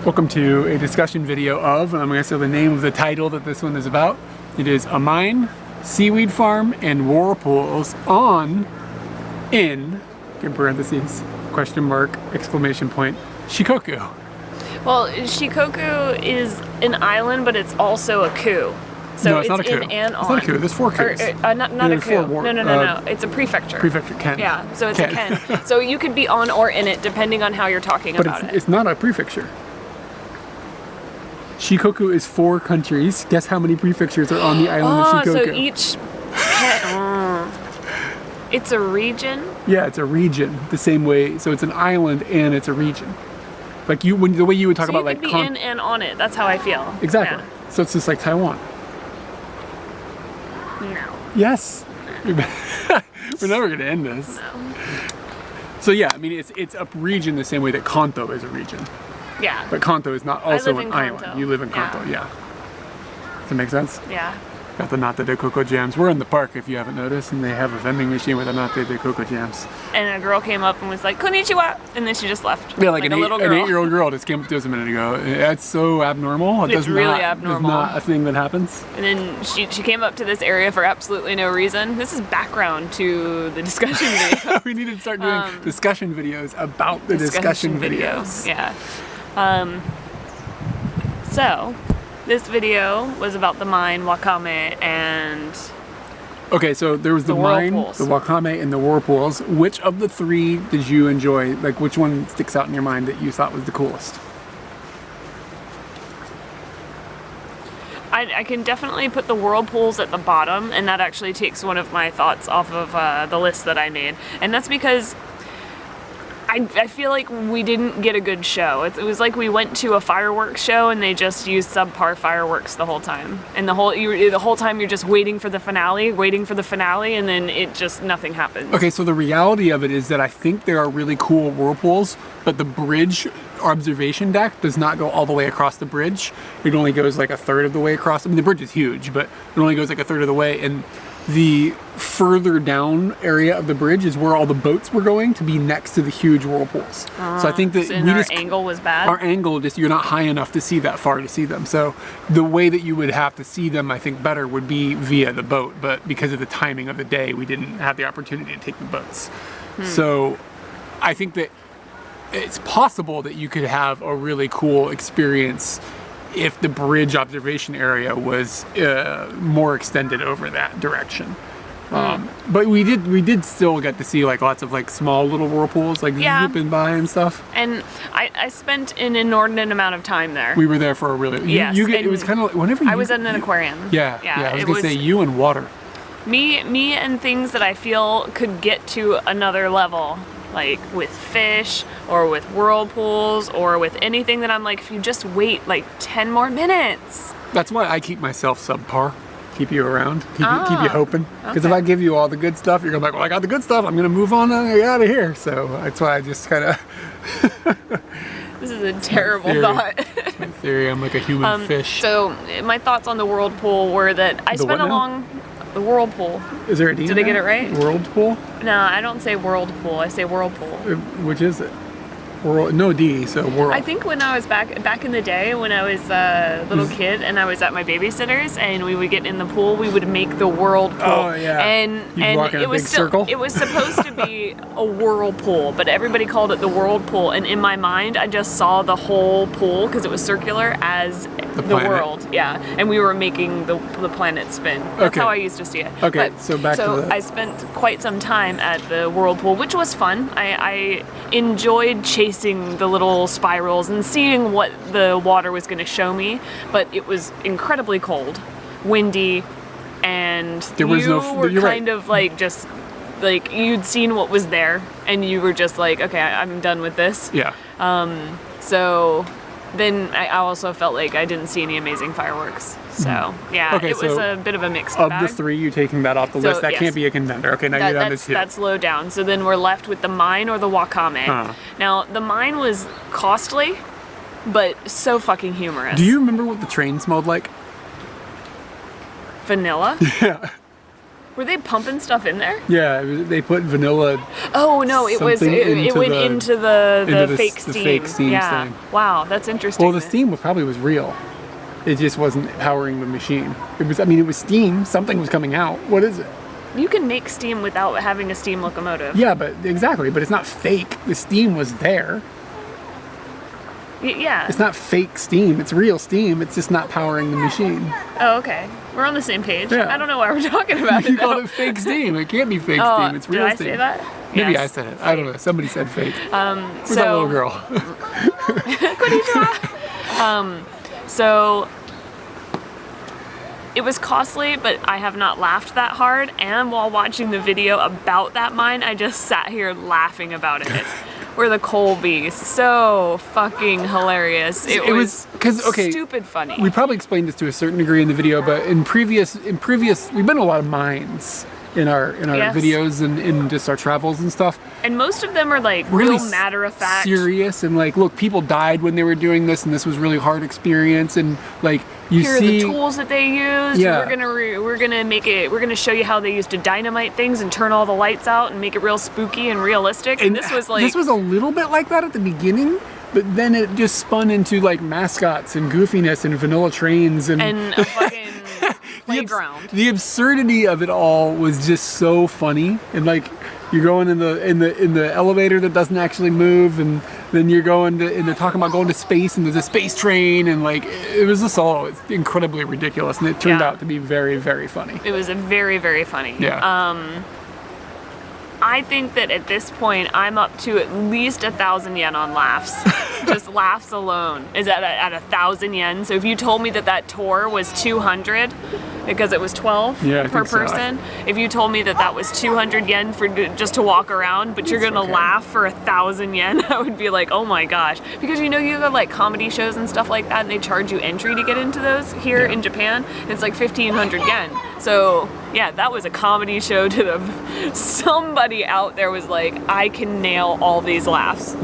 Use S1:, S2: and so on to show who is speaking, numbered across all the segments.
S1: Welcome to a discussion video of, and I'm going to say the name of the title that this one is about. It is A Mine, Seaweed Farm, and Whirlpools in parentheses, question mark, exclamation point, Shikoku.
S2: Well, Shikoku is an island, but it's also a coup. So
S1: No, it's not a coup.
S2: in and on.
S1: It's not a coup. There's four coups.
S2: Not a coup. No. It's a prefecture.
S1: Prefecture, Ken.
S2: Yeah, so it's a Ken. So you could be on or in it depending on how you're talking about it.
S1: It's not a prefecture. Shikoku is 4 countries. Guess how many prefectures are on the island of Shikoku?
S2: So each it's a region?
S1: Yeah, it's a region. The same way, so it's an island and it's a region. Like the way you would talk about
S2: like you could be in and on it. That's how I feel.
S1: Exactly.
S2: Yeah.
S1: So it's just like Taiwan.
S2: No.
S1: Yes. We're never gonna end this.
S2: No.
S1: So yeah, I mean it's a region the same way that Kanto is a region.
S2: Yeah.
S1: But Kanto is not also an
S2: Kanto.
S1: island. You live in Kanto, yeah. Does that make sense?
S2: Yeah.
S1: Got the Nate de Coco jams. We're in the park if you haven't noticed, and they have a vending machine with the Nate de Coco jams.
S2: And a girl came up and was like, "Konnichiwa," and then she just left.
S1: Yeah, like
S2: a little girl.
S1: An 8-year-old girl just came up to us a minute ago. That's so abnormal.
S2: It's really abnormal.
S1: It's not a thing that happens.
S2: And then she came up to this area for absolutely no reason. This is background to the discussion video.
S1: We need to start doing discussion videos about the discussion videos.
S2: Yeah. So, this video was about the mine, Wakame, and...
S1: Okay, so there was the mine,
S2: Whirlpools.
S1: the Wakame, and the Whirlpools. Which of the 3 did you enjoy? Like, which one sticks out in your mind that you thought was the coolest?
S2: I can definitely put the Whirlpools at the bottom, and that actually takes one of my thoughts off of the list that I made. And that's because I feel like we didn't get a good show. It was like we went to a fireworks show and they just used subpar fireworks the whole time. And the whole time you're just waiting for the finale, and then nothing happens.
S1: Okay, so the reality of it is that I think there are really cool whirlpools, but the bridge observation deck does not go all the way across the bridge. It only goes like a third of the way across. I mean, the bridge is huge, but it only goes like a third of the way. And the further down area of the bridge is where all the boats were going to be next to the huge whirlpools. So I think that
S2: our angle was bad?
S1: Our angle, you're not high enough to see that far to see them. So the way that you would have to see them, I think, better would be via the boat. But because of the timing of the day, we didn't have the opportunity to take the boats. So I think that it's possible that you could have a really cool experience if the bridge observation area was more extended over that direction. But we did still get to see like lots of like small little whirlpools like zipping by and stuff.
S2: And I spent an inordinate amount of time there.
S1: We were there for a really it was kind of like whenever
S2: I was at an aquarium.
S1: Yeah. I was gonna say you and water.
S2: Me and things that I feel could get to another level. Like with fish or with whirlpools or with anything that I'm like, if you just wait like 10 more minutes.
S1: That's why I keep myself subpar. Keep you around. Keep you hoping. Because if
S2: Okay.
S1: I give you all the good stuff, you're gonna be like, well, I got the good stuff. I'm gonna move on and get out of here. So that's why I just kind of.
S2: This is a terrible thought.
S1: That's my theory. I'm like a human fish.
S2: So my thoughts on the whirlpool were that I spent the whirlpool.
S1: Is there a D?
S2: Did I get it right?
S1: Whirlpool?
S2: No, I don't say whirlpool. I say whirlpool.
S1: Which is it? No D, so whirl.
S2: I think when I was back in the day when I was a little kid and I was at my babysitter's and we would get in the pool, we would make the whirlpool.
S1: Oh yeah.
S2: And
S1: walk in
S2: it
S1: a
S2: was
S1: big circle?
S2: It was supposed to be a whirlpool, but everybody called it the whirlpool. And in my mind, I just saw the whole pool because it was circular as the world. Yeah, and we were making the planet spin. That's how I used to see it.
S1: Okay,
S2: but,
S1: so back to the...
S2: I spent quite some time at the whirlpool, which was fun. I enjoyed chasing the little spirals and seeing what the water was going to show me, but it was incredibly cold, windy, and you were kind of like just like you'd seen what was there and you were just like, okay, I'm done with this.
S1: Yeah.
S2: So then I also felt like I didn't see any amazing fireworks. So yeah, it was a bit of a mixed bag.
S1: Of the 3, you taking that off the list, that can't be a contender. Okay, now you're down to 2.
S2: That's low down. So then we're left with the mine or the Wakame. Now the mine was costly, but so fucking humorous.
S1: Do you remember what the train smelled like?
S2: Vanilla?
S1: Yeah.
S2: Were they pumping stuff in there?
S1: Yeah, they put vanilla.
S2: Oh no, it went into the fake steam.
S1: The fake steam thing.
S2: Wow, that's interesting.
S1: Well, the steam probably was real. It just wasn't powering the machine. It was steam. Something was coming out. What is it?
S2: You can make steam without having a steam locomotive.
S1: Yeah, but it's not fake. The steam was there.
S2: Yeah.
S1: It's not fake steam. It's real steam. It's just not powering the machine.
S2: Oh, okay. We're on the same page.
S1: Yeah.
S2: I don't know why we're talking about
S1: You
S2: it.
S1: called it fake steam. It can't be fake steam. It's real
S2: did
S1: steam.
S2: I say that?
S1: Maybe
S2: Yes.
S1: I said it. I don't know. Somebody said fake. Who's that
S2: So
S1: little girl?
S2: So it was costly, but I have not laughed that hard. And while watching the video about that mine, I just sat here laughing about it. Where the coal beast, so fucking hilarious. It was stupid funny.
S1: We probably explained this to a certain degree in the video, but in previous, we've been to a lot of mines in our
S2: Yes.
S1: videos and in just our travels and stuff.
S2: And most of them are like
S1: Really
S2: real matter of fact.
S1: serious and like, look, people died when they were doing this, and this was really hard experience, and like you
S2: Here
S1: see
S2: are the tools that they used.
S1: Yeah.
S2: We're gonna show you how they used to dynamite things and turn all the lights out and make it real spooky and realistic. And this was
S1: a little bit like that at the beginning, but then it just spun into like mascots and goofiness and vanilla trains and
S2: a fucking playground.
S1: The absurdity of it all was just so funny. And like you're going in the elevator that doesn't actually move, and then you're going to, and they're talking about going to space, and there's a space train, and like it was just all incredibly ridiculous, and it turned out to be very, very funny.
S2: It was a very, very funny.
S1: Yeah.
S2: I think that at this point I'm up to at least 1,000 yen on laughs. Just laughs alone is at 1,000 yen. So if you told me that tour was 200 because it was 12 per person, if you told me that was 200 yen for just to walk around, but you're gonna laugh for 1,000 yen, I would be like, oh my gosh, because you go like comedy shows and stuff like that, and they charge you entry to get into those here in Japan. And it's like 1,500 yen. So yeah, that was a comedy show to the somebody out there was like, I can nail all these laughs.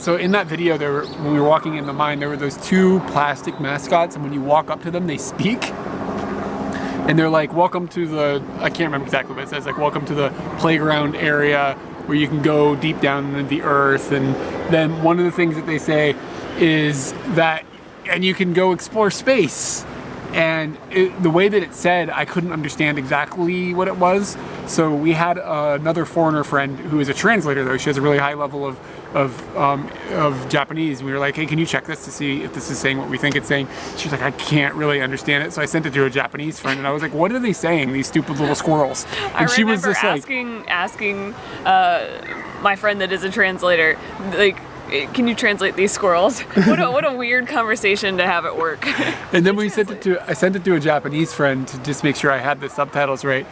S1: So in that video, when we were walking in the mine, there were those two plastic mascots, and when you walk up to them, they speak. And they're like, welcome to I can't remember exactly what it says, like, welcome to the playground area where you can go deep down into the earth. And then one of the things that they say is that, and you can go explore space. And the way that it said, I couldn't understand exactly what it was. So we had another foreigner friend who is a translator, though. She has a really high level of Japanese. And we were like, hey, can you check this to see if this is saying what we think it's saying? She was like, I can't really understand it. So I sent it to a Japanese friend, and I was like, what are they saying, these stupid little squirrels? And
S2: she was just asking my friend that is a translator, like, can you translate these squirrels? What a weird conversation to have at work.
S1: And then I sent it to a Japanese friend to just make sure I had the subtitles right.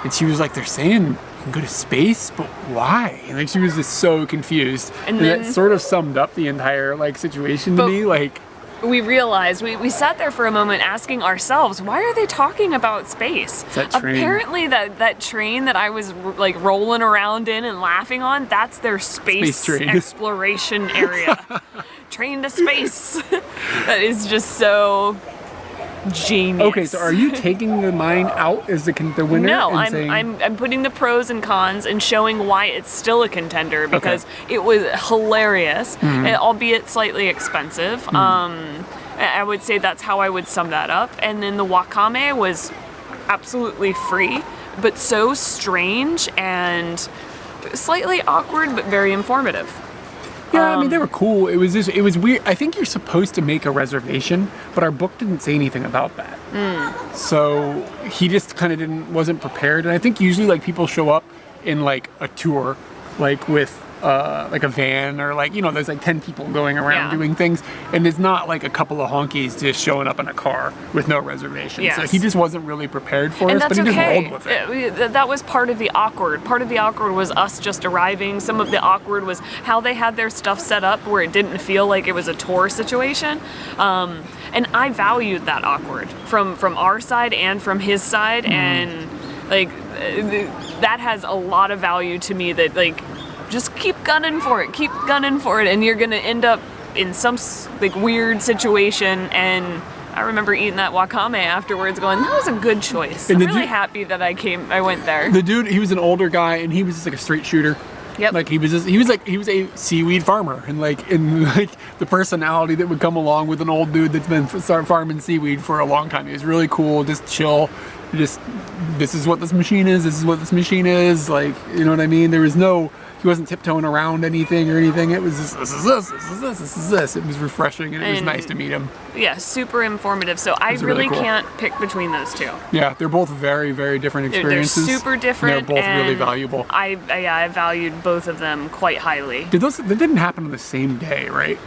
S1: And she was like, they're saying you can go to space, but why? And like she was just so confused. And that sort of summed up the entire like situation to me. Like
S2: we realized, we sat there for a moment asking ourselves, why are they talking about space?
S1: That train.
S2: Apparently that train that I was like rolling around in and laughing on, that's their space exploration area. Train to space. That is just so genius.
S1: Okay, so are you taking the mine out as the winner?
S2: No, I'm putting the pros and cons and showing why it's still a contender, because it was hilarious, albeit slightly expensive. I would say that's how I would sum that up. And then the wakame was absolutely free, but so strange and slightly awkward, but very informative.
S1: Yeah, I mean, they were cool. It was weird. I think you're supposed to make a reservation, but our book didn't say anything about that. So he just kind of wasn't prepared. And I think usually like people show up in like a tour, like with like a van, or like, there's like 10 people going around doing things, and it's not like a couple of honkies just showing up in a car with no reservation.
S2: Yes.
S1: So he just wasn't really prepared for us, but he just rolled with it.
S2: That was part of the awkward. Part of the awkward was us just arriving. Some of the awkward was how they had their stuff set up where it didn't feel like it was a tour situation. And I valued that awkward from our side and from his side, and like that has a lot of value to me, that like, just keep gunning for it, and you're gonna end up in some like weird situation, and I remember eating that wakame afterwards going, that was a good choice.
S1: And
S2: I'm really happy that I went there.
S1: The dude, he was an older guy, and he was just like a straight shooter.
S2: Yep.
S1: Like he was a seaweed farmer, and like the personality that would come along with an old dude that's been farming seaweed for a long time. He was really cool, just chill. Just, this is what this machine is. This is what this machine is. Like, you know what I mean? He wasn't tiptoeing around anything or anything. It was just, this is this, this is this, this is this. It was refreshing, and it was nice to meet him.
S2: Yeah, super informative. So I really cool. Can't pick between those two.
S1: Yeah, they're both very, very different experiences.
S2: They're super different.
S1: They're both really valuable.
S2: I valued both of them quite highly.
S1: That didn't happen on the same day, right?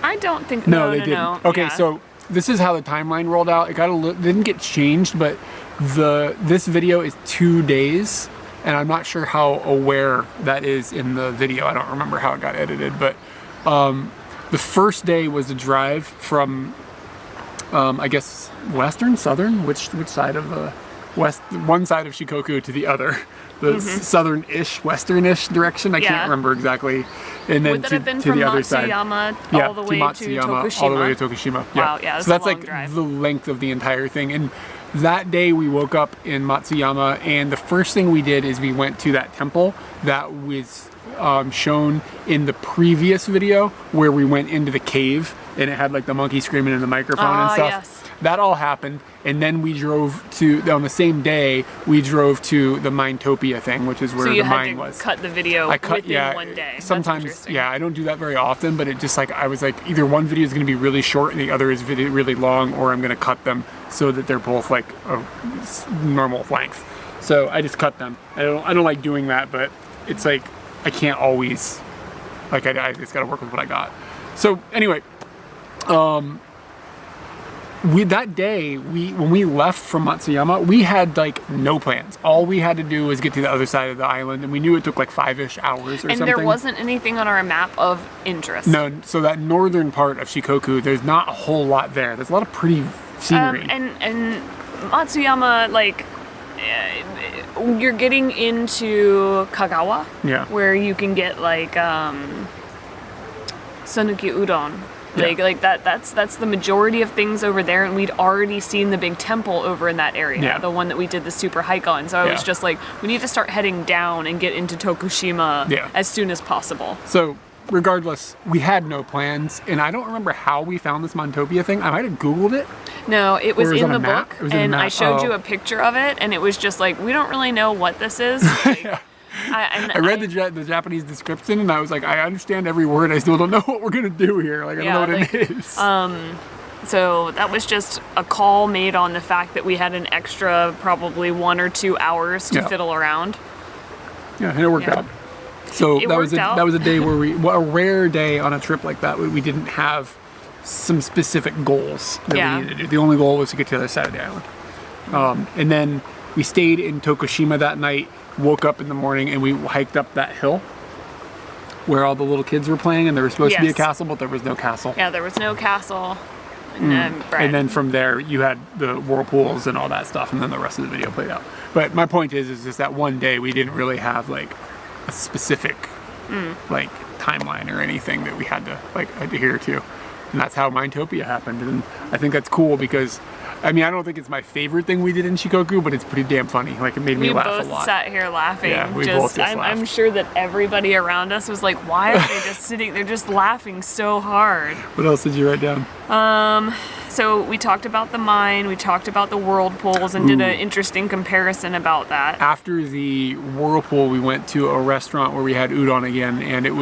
S2: I don't think.
S1: No, they didn't.
S2: No.
S1: Okay,
S2: yeah.
S1: So this is how the timeline rolled out. It didn't get changed, but this video is 2 days. And I'm not sure how aware that is in the video. I don't remember how it got edited, but the first day was a drive from, I guess, western, southern, which side of the west? One side of Shikoku to the other, the southern-ish, western-ish direction. I can't remember exactly. And then
S2: would that have been
S1: to
S2: from
S1: the other side.
S2: Matsuyama all the way to Tokushima?
S1: All the way to Tokushima. Yeah.
S2: Wow, yeah,
S1: so that's
S2: a long
S1: like
S2: drive.
S1: the length of the entire thing. And that day we woke up in Matsuyama, and the first thing we did is we went to that temple that was shown in the previous video, where we went into the cave and it had like the monkey screaming in the microphone and stuff.
S2: Yes.
S1: That all happened, and then we drove on the same day, we drove to the Minetopia thing, which is where the mine was.
S2: So you had to cut the video within one day.
S1: Sometimes, I don't do that very often, but it just like, I was like, either one video is going to be really short and the other is really long, or I'm going to cut them so that they're both like a normal length. So I just cut them. I don't like doing that, but it's like, I can't always, like I just got to work with what I got. So anyway, that day, when we left from Matsuyama, we had like no plans. All we had to do was get to the other side of the island, and we knew it took like 5-ish hours or something.
S2: And there wasn't anything on our map of interest.
S1: No, so that northern part of Shikoku, there's not a whole lot there. There's a lot of pretty scenery.
S2: And Matsuyama, like, you're getting into Kagawa, where you can get like Sanuki udon. Like that's the majority of things over there, and we'd already seen the big temple over in that area, the one that we did the super hike on. So I was just like, we need to start heading down and get into Tokushima as soon as possible.
S1: So regardless, we had no plans, and I don't remember how we found this Minetopia thing. I might have Googled it.
S2: No, it was in the book, and I showed
S1: you
S2: a picture of it, and it was just like, we don't really know what this is. Like,
S1: I read the Japanese description, and I was like, I understand every word. I still don't know what we're gonna do here. Like, I don't know what it is.
S2: So that was just a call made on the fact that we had an extra probably 1 or 2 hours to fiddle around.
S1: Yeah, and it worked out. So that was a day where a rare day on a trip like that, we didn't have some specific goals that we needed to do. The only goal was to get to the other side of the island. And then we stayed in Tokushima that night. Woke up in the morning and we hiked up that hill where all the little kids were playing, and there was supposed to be a castle, but there was no castle.
S2: Yeah, there was no castle.
S1: And then from there you had the whirlpools and all that stuff, and then the rest of the video played out. But my point is just that one day we didn't really have like a specific like timeline or anything that we had to like adhere to, and that's how Minetopia happened. And I think that's cool because, I mean, I don't think it's my favorite thing we did in Shikoku, but it's pretty damn funny. Like, it made me laugh a lot.
S2: We both sat here laughing.
S1: Yeah, we both just laughed.
S2: I'm sure that everybody around us was like, why are they just sitting, they're just laughing so hard.
S1: What else did you write down?
S2: So we talked about the mine, we talked about the whirlpools, and did an interesting comparison about that.
S1: After the whirlpool, we went to a restaurant where we had udon again, and it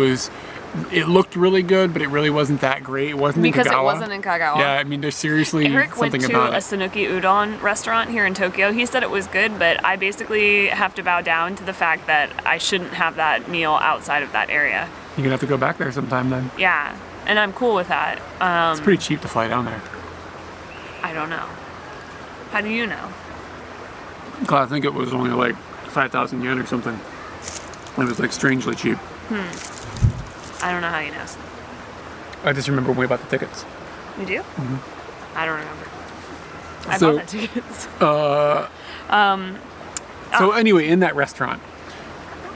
S1: looked really good, but it really wasn't that great. It wasn't
S2: because
S1: in Kagawa.
S2: It wasn't in Kagawa.
S1: Yeah, I mean, there's seriously
S2: Eric
S1: something
S2: went
S1: about
S2: to a Sanuki udon restaurant here in Tokyo. He said it was good, but I basically have to bow down to the fact that I shouldn't have that meal outside of that area.
S1: You're gonna have to go back there sometime then.
S2: Yeah, and I'm cool with that.
S1: It's pretty cheap to fly down there.
S2: I don't know. How do you know?
S1: I think it was only like 5,000 yen or something. It was like strangely cheap.
S2: I don't know how you know.
S1: I just remember when we bought the tickets.
S2: You do?
S1: Mm-hmm.
S2: I don't remember. I bought the tickets.
S1: So anyway, in that restaurant,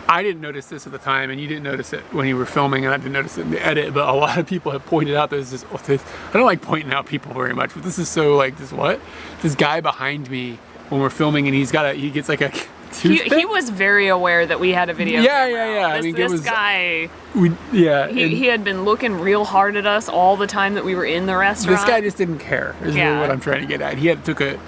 S1: I didn't notice this at the time, and you didn't notice it when you were filming, and I didn't notice it in the edit, but a lot of people have pointed out there's this, I don't like pointing out people very much, but this is so like, this guy behind me when we're filming, and he gets like a toothpick?
S2: He was very aware that we had a video camera.
S1: Yeah.
S2: This,
S1: I mean,
S2: this guy, he had been looking real hard at us all the time that we were in the restaurant.
S1: This guy just didn't care, is really what I'm trying to get at. He took a,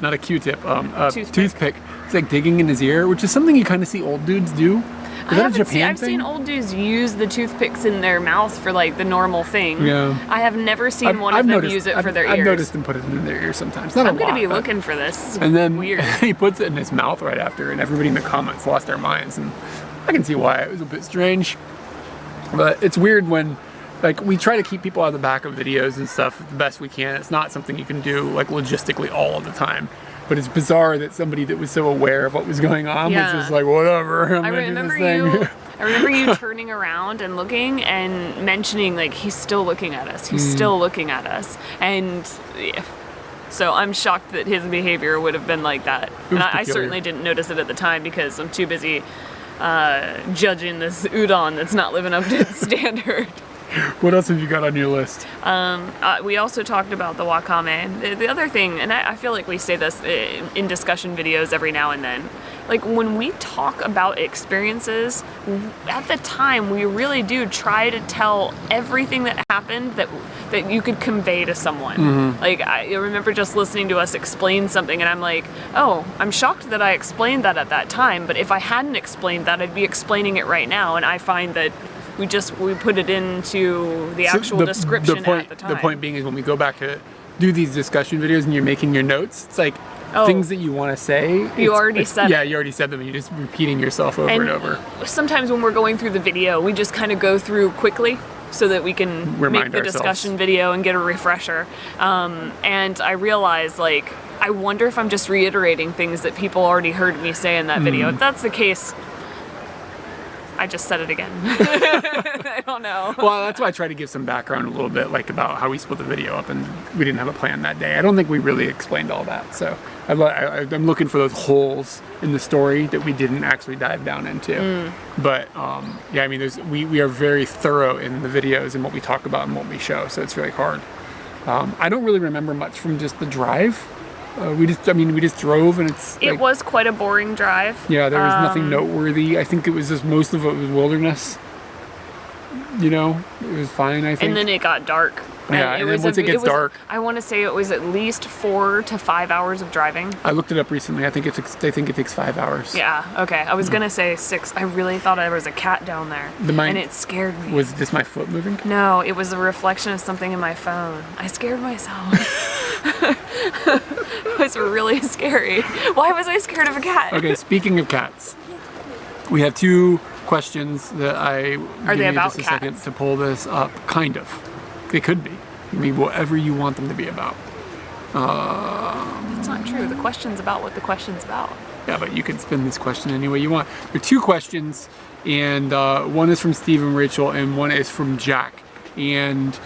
S1: not a Q-tip, a toothpick. He's like digging in his ear, which is something you kind of see old dudes do. Is that a Japan thing?
S2: I've seen old dudes use the toothpicks in their mouth for like the normal thing.
S1: Yeah.
S2: I have never seen one of them use it for their ears.
S1: I've noticed them put it in their ears sometimes. Not a lot.
S2: I'm going to be looking for this.
S1: And then
S2: weird.
S1: He puts it in his mouth right after, and everybody in the comments lost their minds. And I can see why. It was a bit strange. But it's weird when, like, we try to keep people out of the back of videos and stuff the best we can. It's not something you can do, like, logistically all of the time. But it's bizarre that somebody that was so aware of what was going on was just like, whatever, I'm going to do this thing.
S2: I remember you turning around and looking and mentioning, like, he's still looking at us. He's still looking at us. And so I'm shocked that his behavior would have been like that. And I certainly didn't notice it at the time because I'm too busy judging this udon that's not living up to its standard.
S1: What else have you got on your list?
S2: We also talked about the wakame. The other thing, and I feel like we say this in discussion videos every now and then, like when we talk about experiences, at the time we really do try to tell everything that happened that you could convey to someone. Mm-hmm. Like I remember just listening to us explain something and I'm like, oh, I'm shocked that I explained that at that time, but if I hadn't explained that, I'd be explaining it right now. And I find that we put it into the actual description at the time.
S1: The point being is when we go back to do these discussion videos and you're making your notes, it's like things that you want to say.
S2: You already said
S1: Yeah, you already said them and you're just repeating yourself over and over.
S2: Sometimes when we're going through the video, we just kind of go through quickly so that we can make the discussion video and get a refresher. And I realize, like, I wonder if I'm just reiterating things that people already heard me say in that video. If that's the case, I just said it again. I don't know.
S1: Well, that's why I try to give some background a little bit, like about how we split the video up and we didn't have a plan that day. I don't think we really explained all that. So I'm looking for those holes in the story that we didn't actually dive down into. But yeah, I mean, we are very thorough in the videos and what we talk about and what we show. So it's really hard. I don't really remember much from just the drive. We just drove and
S2: it was quite a boring drive.
S1: Yeah, there was nothing noteworthy. I think it was just most of it was wilderness. You know, it was fine, I think.
S2: And then it got dark.
S1: Yeah, and then once it gets dark.
S2: I want to say it was at least 4 to 5 hours of driving.
S1: I looked it up recently. I think it takes 5 hours.
S2: Yeah, okay. I was going to say 6. I really thought there was a cat down there. And it scared me.
S1: Was this my foot moving?
S2: No, it was a reflection of something in my phone. I scared myself. It was really scary. Why was I scared of a cat?
S1: Okay, speaking of cats, we have 2 questions that
S2: Are they about
S1: just a
S2: cats?
S1: second to pull this up. Kind of. They could be. I mean, whatever you want them to be about.
S2: That's not true. The question's about what the question's about.
S1: Yeah, but you can spin this question any way you want. There are 2 questions, and one is from Steve and Rachel, and one is from Jack. And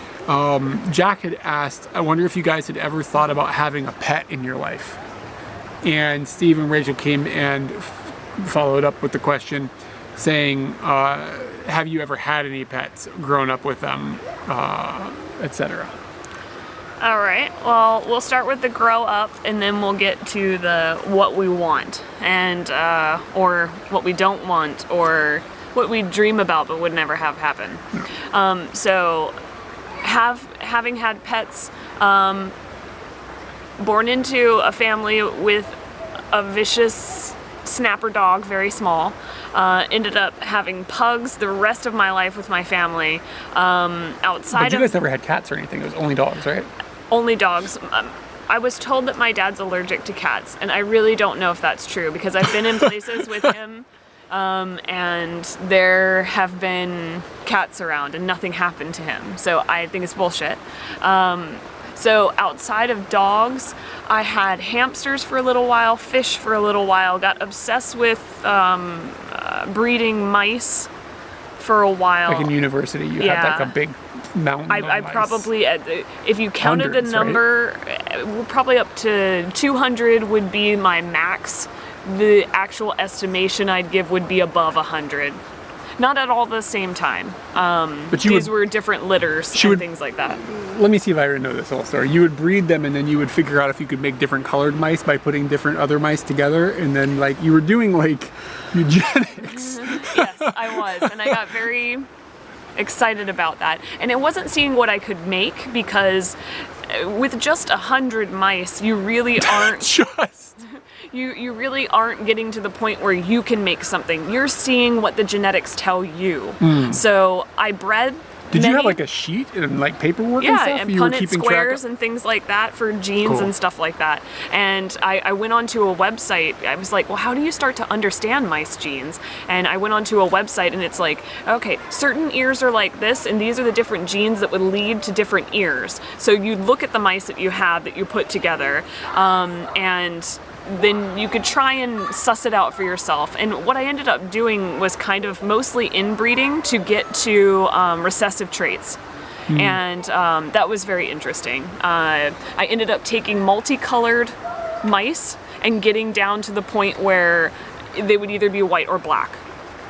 S1: Jack had asked, I wonder if you guys had ever thought about having a pet in your life. And Steve and Rachel came and followed up with the question saying, have you ever had any pets, grown up with them, etc.?
S2: All right. Well, we'll start with the grow up, and then we'll get to the what we want, and or what we don't want, or what we dream about but would never have happen. So, having had pets, born into a family with a vicious snapper dog, very small. Ended up having pugs the rest of my life with my family. But
S1: you guys never had cats or anything. It was only dogs, right?
S2: Only dogs. I was told that my dad's allergic to cats, and I really don't know if that's true because I've been in places with him, and there have been cats around, and nothing happened to him. So I think it's bullshit. So outside of dogs, I had hamsters for a little while, fish for a little while, got obsessed with breeding mice for a while.
S1: Like in university, you had like a big mountain
S2: I
S1: of mice.
S2: Probably, if you counted
S1: Hundreds,
S2: the number, probably up to 200 would be my max the actual estimation I'd give would be above 100. Not at all the same time.
S1: But
S2: These were different litters and things like that.
S1: Let me see if I know this whole story. You would breed them, and then you would figure out if you could make different colored mice by putting different other mice together, and then like you were doing like eugenics.
S2: Yes, I was, and I got very excited about that. And it wasn't seeing what I could make, because with just 100 mice, you really aren't you really aren't getting to the point where you can make something. You're seeing what the genetics tell you. So I bred.
S1: Did you have like a sheet and like paperwork and stuff?
S2: Yeah, and Punnett squares and things like that for genes and stuff like that. And I went onto a website. I was like, well, how do you start to understand mice genes? And I went onto a website, and it's like, okay, certain ears are like this, and these are the different genes that would lead to different ears. So you look at the mice that you have that you put together, and then you could try and suss it out for yourself. And what I ended up doing was kind of mostly inbreeding to get to recessive traits. And that was very interesting. I ended up taking multicolored mice and getting down to the point where they would either be white or black.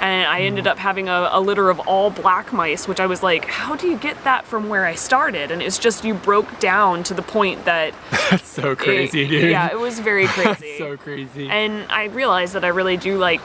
S2: And I ended up having a litter of all black mice, which I was like, how do you get that from where I started? And it's just, you broke down to the point that...
S1: That's so crazy, dude.
S2: Yeah, it was very crazy.
S1: That's so crazy.
S2: And I realized that I really do like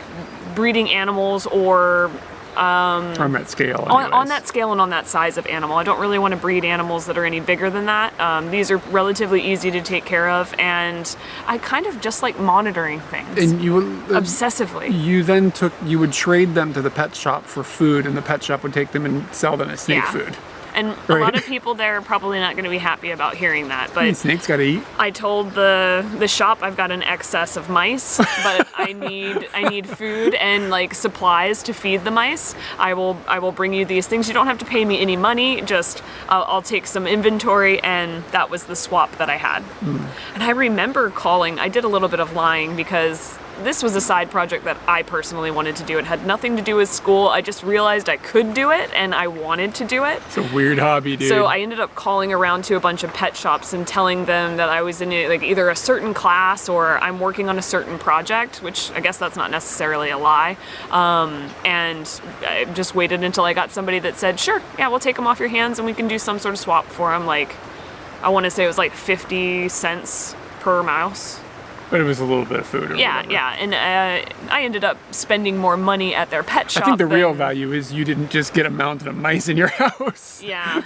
S2: breeding animals, or...
S1: on that scale.
S2: On that scale and on that size of animal. I don't really want to breed animals that are any bigger than that. These are relatively easy to take care of, and I kind of just like monitoring things.
S1: And you would
S2: obsessively.
S1: You would trade them to the pet shop for food, and the pet shop would take them and sell them as snake food.
S2: And a lot of people there are probably not going to be happy about hearing that. But
S1: snakes gotta eat.
S2: I told the shop I've got an excess of mice, but I need food and like supplies to feed the mice. I will bring you these things. You don't have to pay me any money. Just I'll take some inventory, and that was the swap that I had. And I remember calling. I did a little bit of lying, because this was a side project that I personally wanted to do. It had nothing to do with school. I just realized I could do it, and I wanted to do it.
S1: It's a weird hobby, dude.
S2: So I ended up calling around to a bunch of pet shops and telling them that I was in like either a certain class or I'm working on a certain project, which I guess that's not necessarily a lie. And I just waited until I got somebody that said, sure, yeah, we'll take them off your hands and we can do some sort of swap for them. Like, I want to say it was like 50 cents per mouse.
S1: But it was a little bit of food.
S2: Yeah. And I ended up spending more money at their pet shop.
S1: I think the real value is you didn't just get a mountain of mice in your house.
S2: Yeah.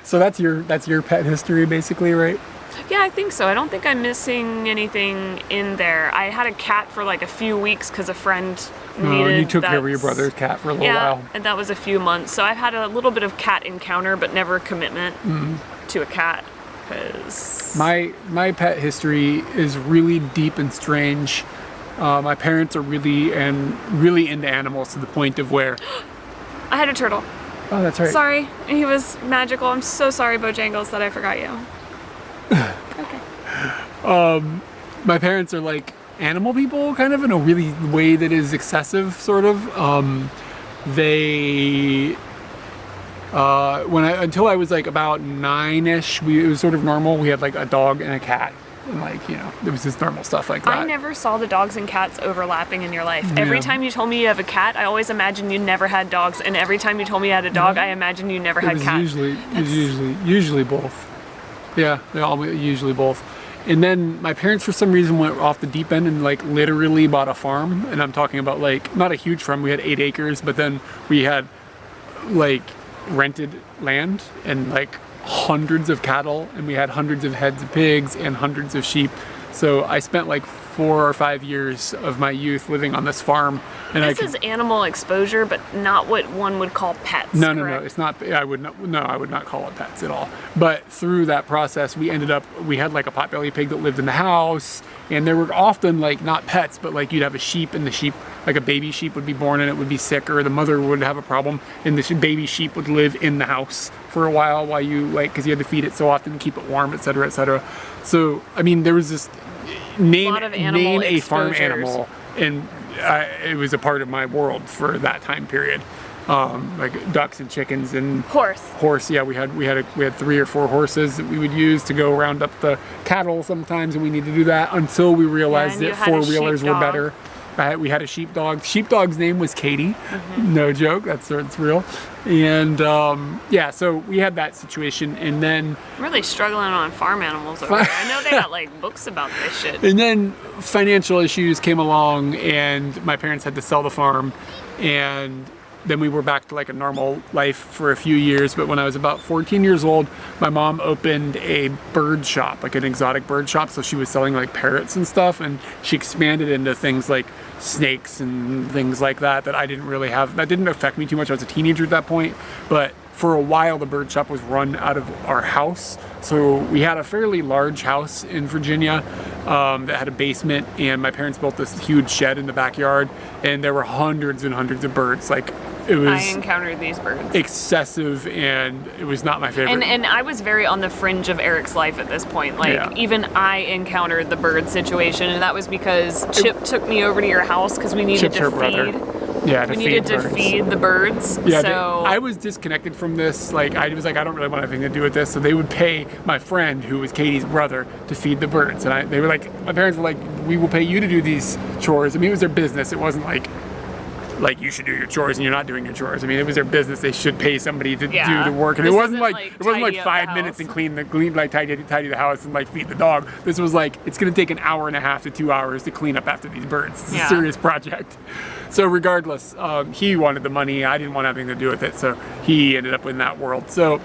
S1: So that's your pet history, basically, right?
S2: Yeah, I think so. I don't think I'm missing anything in there. I had a cat for like a few weeks because a friend needed.
S1: And you took care of your brother's cat for a little while.
S2: Yeah, and that was a few months. So I've had a little bit of cat encounter, but never commitment to a cat. Because
S1: my pet history is really deep and strange. My parents are really into animals, to the point of where
S2: I had a turtle.
S1: Oh, that's right.
S2: Sorry, he was magical. I'm so sorry, Bojangles, that I forgot you. Okay.
S1: My parents are like animal people, kind of, in a really way that is excessive, sort of. Until I was like about 9-ish, it was sort of normal. We had like a dog and a cat, and like, you know, there was this normal stuff like that.
S2: I never saw the dogs and cats overlapping in your life. Yeah. Every time you told me you have a cat, I always imagined you never had dogs, and every time you told me you had a dog, I imagined you never had cats.
S1: Usually both. Yeah, they all usually both. And then my parents, for some reason, went off the deep end and like literally bought a farm. And I'm talking about like not a huge farm. We had 8 acres, but then we had like rented land and like hundreds of cattle, and we had hundreds of heads of pigs and hundreds of sheep. So I spent like 4 or 5 years of my youth living on this farm. And
S2: this is animal exposure, but not what one would call pets.
S1: No, it's not. I would not call it pets at all. But through that process, we had like a potbelly pig that lived in the house, and there were often like not pets, but like you'd have a sheep, and the sheep, like a baby sheep, would be born and it would be sick, or the mother would have a problem, and the baby sheep would live in the house for a while you like, because you had to feed it so often and keep it warm, etc., etc. So I mean, there was this name a farm animal, and it was a part of my world for that time period. like ducks and chickens and
S2: Horse.
S1: Yeah, we had 3 or 4 horses that we would use to go round up the cattle sometimes, and we need to do that until we realized
S2: and
S1: that 4-wheelers were better. We had a sheepdog. Sheepdog's name was Katie. No joke. It's real. And so we had that situation, and then
S2: I'm really struggling on farm animals over there. I know they got like books about this shit.
S1: And then financial issues came along, and my parents had to sell the farm, and then we were back to like a normal life for a few years. But when I was about 14 years old, my mom opened a bird shop, like an exotic bird shop. So she was selling like parrots and stuff, and she expanded into things like snakes and things like that I didn't really have. That didn't affect me too much. I was a teenager at that point, but for a while the bird shop was run out of our house. So we had a fairly large house in Virginia that had a basement, and my parents built this huge shed in the backyard, and there were hundreds and hundreds of birds. Like, it was
S2: I encountered these birds.
S1: excessive, and it was not my favorite.
S2: And I was very on the fringe of Eric's life at this point. Like, even I encountered the bird situation, and that was because Chip took me over to your house because we needed
S1: Chip's
S2: to
S1: her brother.
S2: feed.
S1: Yeah,
S2: We needed to feed the birds.
S1: Yeah,
S2: so
S1: I was disconnected from this. Like, I was like, I don't really want anything to do with this. So they would pay my friend, who was Katie's brother, to feed the birds. And they were like, my parents were like, we will pay you to do these chores. I mean, it was their business. It wasn't like you should do your chores and you're not doing your chores. I mean, it was their business. They should pay somebody to do the work. And
S2: This
S1: it wasn't
S2: isn't
S1: like 5 minutes and tidy the house and like feed the dog. This was like, it's going to take an hour and a half to 2 hours to clean up after these birds. It's a serious project. So regardless, he wanted the money. I didn't want anything to do with it. So he ended up in that world. So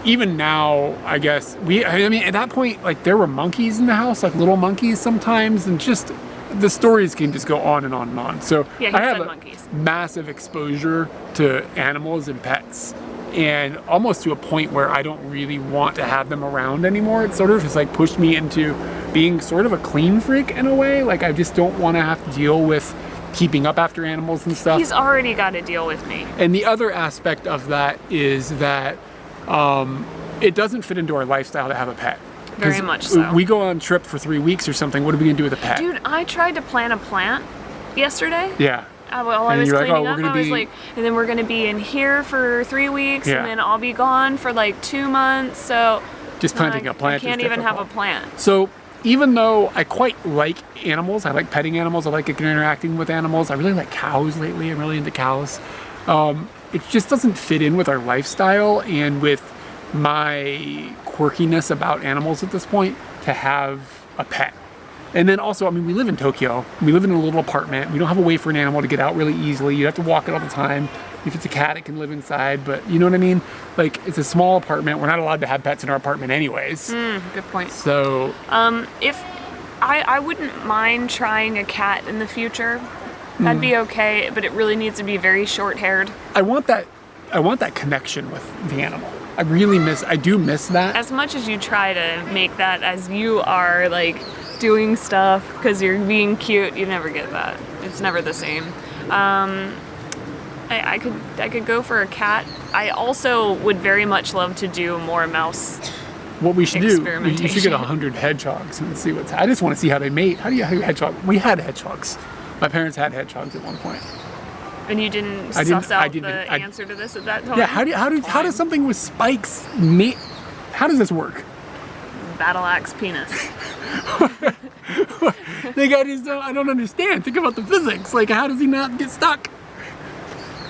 S1: even now, I guess at that point, like, there were monkeys in the house, like little monkeys sometimes, and just the stories can just go on and on and on. So
S2: he
S1: I have
S2: said
S1: a
S2: monkeys.
S1: massive exposure to animals and pets, and almost to a point where I don't really want to have them around anymore. It sort of has like pushed me into being sort of a clean freak in a way. Like, I just don't want to have to deal with keeping up after animals and stuff.
S2: He's already got to deal with me.
S1: And the other aspect of that is that it doesn't fit into our lifestyle to have a pet.
S2: Very much so.
S1: We go on a trip for 3 weeks or something. What are we going to do with a pet?
S2: Dude, I tried to plant a plant yesterday.
S1: Yeah.
S2: While I was
S1: you're like,
S2: cleaning
S1: oh,
S2: up, I was like, and then we're going to be in here for 3 weeks,
S1: Yeah.
S2: and then I'll be gone for like 2 months. So
S1: Just planting a plant
S2: I can't
S1: is
S2: even have a
S1: difficult.
S2: plant.
S1: So even though I quite like animals, I like petting animals, I like interacting with animals. I really like cows lately. I'm really into cows. It just doesn't fit in with our lifestyle and with my quirkiness about animals at this point to have a pet. And then also, I mean, we live in Tokyo. We live in a little apartment. We don't have a way for an animal to get out really easily. You have to walk it all the time. If it's a cat, it can live inside, but you know what I mean? Like, it's a small apartment. We're not allowed to have pets in our apartment anyways.
S2: Good point.
S1: So,
S2: If I wouldn't mind trying a cat in the future, that'd be okay, but it really needs to be very short-haired.
S1: I want that connection with the animal. I do miss that.
S2: As much as you try to make that as you are, like, doing stuff because you're being cute, you never get that. It's never the same. I could go for a cat. I also would very much love to do more mouse.
S1: What we should do, you should
S2: experimentation.
S1: get 100 hedgehogs and see what's. I just want to see how they mate. How do you have hedgehog? We had hedgehogs. My parents had hedgehogs at one point.
S2: And you didn't
S1: I
S2: suss out
S1: didn't-
S2: the
S1: I-
S2: answer to this at that time?
S1: Yeah. How does something with spikes mate? How does this work?
S2: Battle axe penis.
S1: Like, I don't understand. Think about the physics. Like, how does he not get stuck?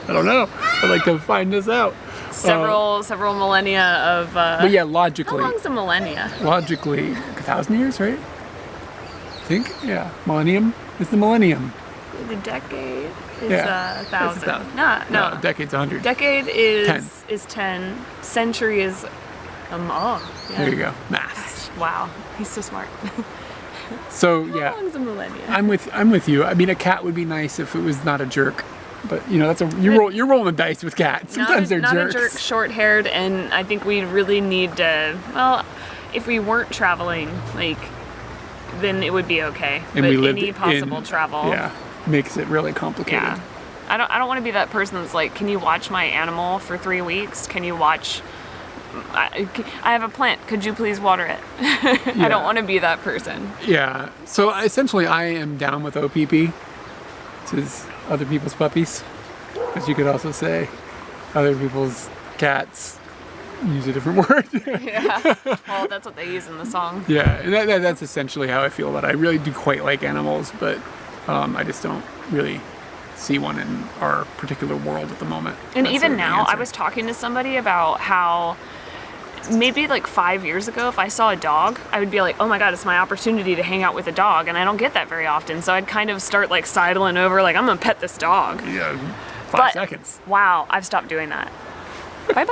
S1: I don't know. I'd like to find this out.
S2: Several millennia of.
S1: But yeah,
S2: How
S1: logically,
S2: long's a millennia?
S1: 1,000 years, right? I think, yeah. Millennium is the millennium.
S2: The decade is
S1: Yeah.
S2: 1,000.
S1: It's 1,000.
S2: No.
S1: A decade's 100.
S2: Decade is
S1: 10.
S2: is 10. Century is. Yeah.
S1: There you go. Math.
S2: Wow, he's so smart.
S1: So
S2: How
S1: yeah,
S2: long's a millennia?
S1: I'm with you. I mean, a cat would be nice if it was not a jerk. But you know, you're rolling the dice with cats. Sometimes they're
S2: not
S1: jerks.
S2: a jerk, short-haired, and I think we really need to. Well, if we weren't traveling, like, then it would be okay.
S1: And
S2: but
S1: we lived
S2: any possible
S1: in,
S2: travel,
S1: Yeah, makes it really complicated.
S2: yeah. I don't want to be that person that's like, can you watch my animal for 3 weeks? Can you watch? I have a plant. Could you please water it? I don't want to be that person.
S1: Yeah. So essentially, I am down with OPP. This is other people's puppies. But you could also say other people's cats use a different word.
S2: Yeah. Well, that's what they use in the song.
S1: Yeah, and that's essentially how I feel about it. I really do quite like animals, but I just don't really see one in our particular world at the moment.
S2: And
S1: That's
S2: even
S1: sort of the
S2: now, I
S1: answer.
S2: was talking to somebody about how maybe like 5 years ago, if I saw a dog, I would be like, oh my God, it's my opportunity to hang out with a dog. And I don't get that very often. So I'd kind of start like sidling over, like, I'm going to pet this dog.
S1: Yeah,
S2: But
S1: 5 seconds.
S2: wow, I've stopped doing that. Bye bye.